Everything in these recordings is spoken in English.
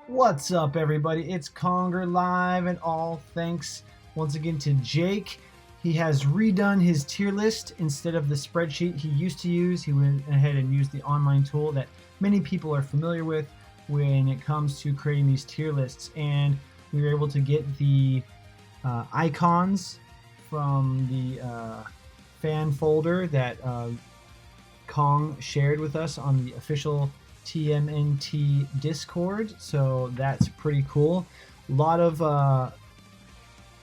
What's up, everybody? It's Conger Live, and all thanks once again to Jake. He has redone his tier list. Instead of the spreadsheet he used to use, he went ahead and used the online tool that many people are familiar with when it comes to creating these tier lists. And we were able to get the icons from the fan folder that Kong shared with us on the official TMNT Discord, so that's pretty cool. A lot of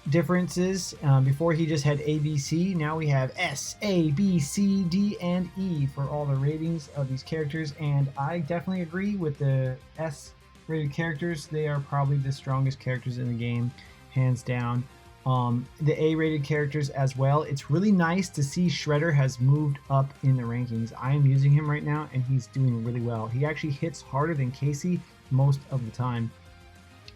differences. Before he just had A, B, C. Now we have S, A, B, C, D, and E for all the ratings of these characters, and I definitely agree with the S rated characters. They are probably the strongest characters in the game, hands down. The A-rated characters as well. It's really nice to see Shredder has moved up in the rankings. I am using him right now, and he's doing really well. He actually hits harder than Casey most of the time.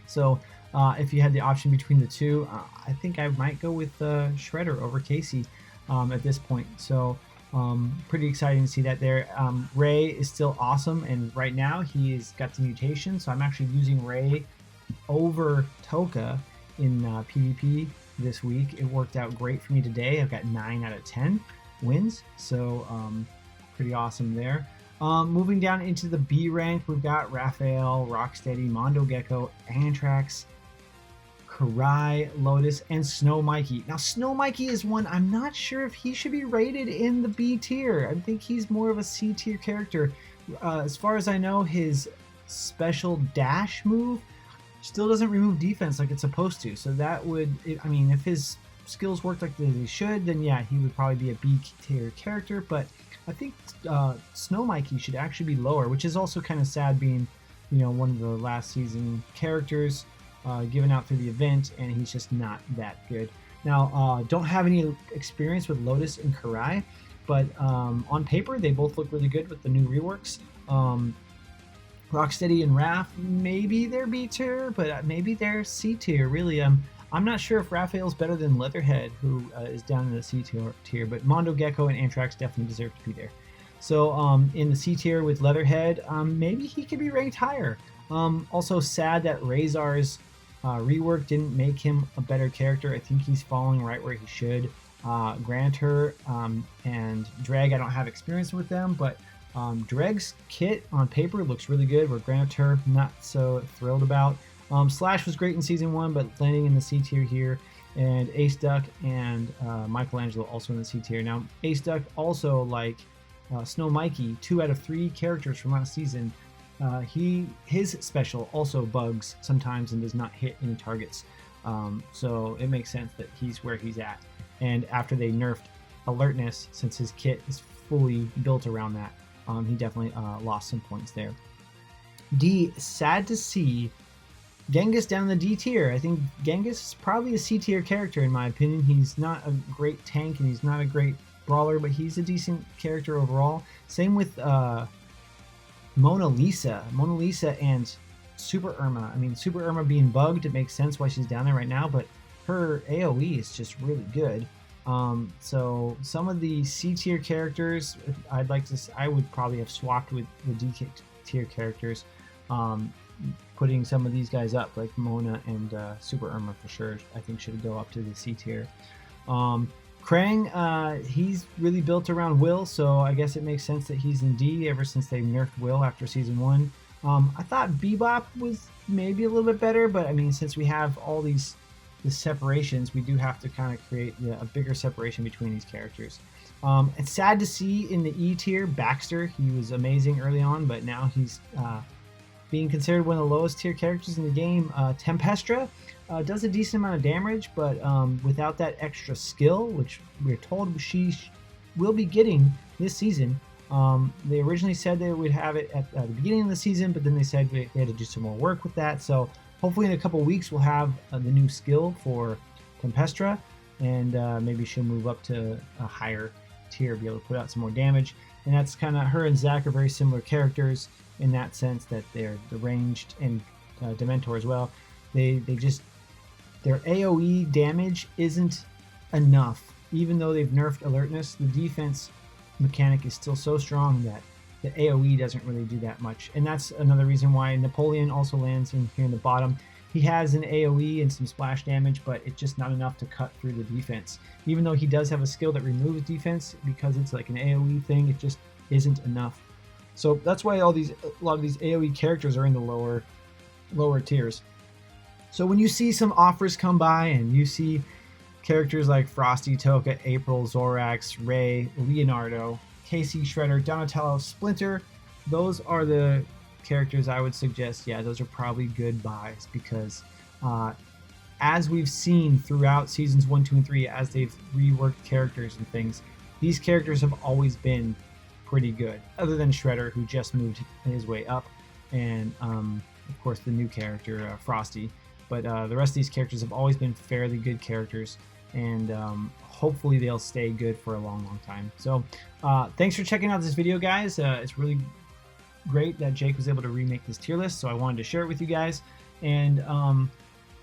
So if you had the option between the two, I think I might go with Shredder over Casey at this point. So pretty exciting to see that there. Ray is still awesome, and right now he's got the mutation, so I'm actually using Ray over Toka in PvP this week. It worked out great for me today. I've got 9 out of 10 wins, so pretty awesome there. Moving down into the B rank, we've got Raphael, Rocksteady, Mondo Gecko, Anthrax, Karai, Lotus, and Snow Mikey. Now, Snow Mikey is one I'm not sure if he should be rated in the B tier. I think he's more of a C tier character. As far as I know, his special dash move still doesn't remove defense like it's supposed to. So that would, I mean, if his skills worked like they should, then yeah, he would probably be a B tier character. But I think Snow Mikey should actually be lower, which is also kind of sad, being, you know, one of the last season characters given out through the event, and he's just not that good. Now, don't have any experience with Lotus and Karai, but on paper they both look really good with the new reworks. Rocksteady and Raph, maybe they're B tier, but maybe they're C tier. Really, I'm not sure if Raphael's better than Leatherhead, who is down in the C tier. But Mondo Gecko and Anthrax definitely deserve to be there. So in the C tier with Leatherhead, maybe he could be ranked higher. Also sad that Razor's rework didn't make him a better character. I think he's falling right where he should. Grantor and Dreg, I don't have experience with them, but Dreg's kit on paper looks really good, where Grantor not so thrilled about. Slash was great in season 1, but landing in the C tier here. And Ace Duck and Michelangelo also in the C tier. Now, Ace Duck also, like Snow Mikey, 2 out of 3 characters from last season. His special also bugs sometimes and does not hit any targets. So it makes sense that he's where he's at. And after they nerfed alertness, since his kit is fully built around that, he definitely lost some points there. D, sad to see Genghis down in the D tier. I think Genghis is probably a C tier character in my opinion. He's not a great tank and he's not a great brawler, but he's a decent character overall. Same with Mona Lisa and Super Irma. I mean, Super Irma being bugged, it makes sense why she's down there right now, but her AoE is just really good. So some of the C tier characters, I would probably have swapped with the D tier characters, putting some of these guys up, like Mona and Super Irma for sure. I think should go up to the C tier. Krang, he's really built around Will, so I guess it makes sense that he's in D ever since they nerfed Will after season 1. I thought Bebop was maybe a little bit better, but I mean, since we have all the separations, we do have to kind of create a bigger separation between these characters. It's sad to see in the E tier Baxter. He was amazing early on, but now he's being considered one of the lowest tier characters in the game. Tempestra does a decent amount of damage, but without that extra skill, which we're told she will be getting this season. They originally said they would have it at the beginning of the season, but then they said they had to do some more work with that. So hopefully in a couple weeks we'll have the new skill for Tempestra, and maybe she'll move up to a higher tier, be able to put out some more damage. And that's kind of, her and Zack are very similar characters in that sense, that they're the ranged, and Dementor as well. They just, their AoE damage isn't enough. Even though they've nerfed alertness, the defense mechanic is still so strong that the AoE doesn't really do that much. And that's another reason why Napoleon also lands in here in the bottom. He has an AoE and some splash damage, but it's just not enough to cut through the defense. Even though he does have a skill that removes defense, because it's like an AoE thing, it just isn't enough. So that's why a lot of these AoE characters are in the lower tiers. So when you see some offers come by and you see characters like Frosty, Toka, April, Zorax, Ray, Leonardo, Casey, Shredder, Donatello, Splinter, those are the characters I would suggest. Yeah, those are probably good buys, because as we've seen throughout seasons 1, 2, and 3, as they've reworked characters and things, these characters have always been pretty good, other than Shredder, who just moved his way up, and of course the new character Frosty. But the rest of these characters have always been fairly good characters, and hopefully they'll stay good for a long time. So thanks for checking out this video, guys. It's really great that Jake was able to remake this tier list, so I wanted to share it with you guys. And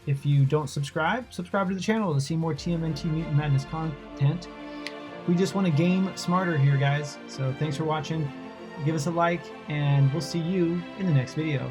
if you don't subscribe to the channel to see more TMNT Mutant Madness content. We just want to game smarter here, guys. So thanks for watching. Give us a like, and we'll see you in the next video.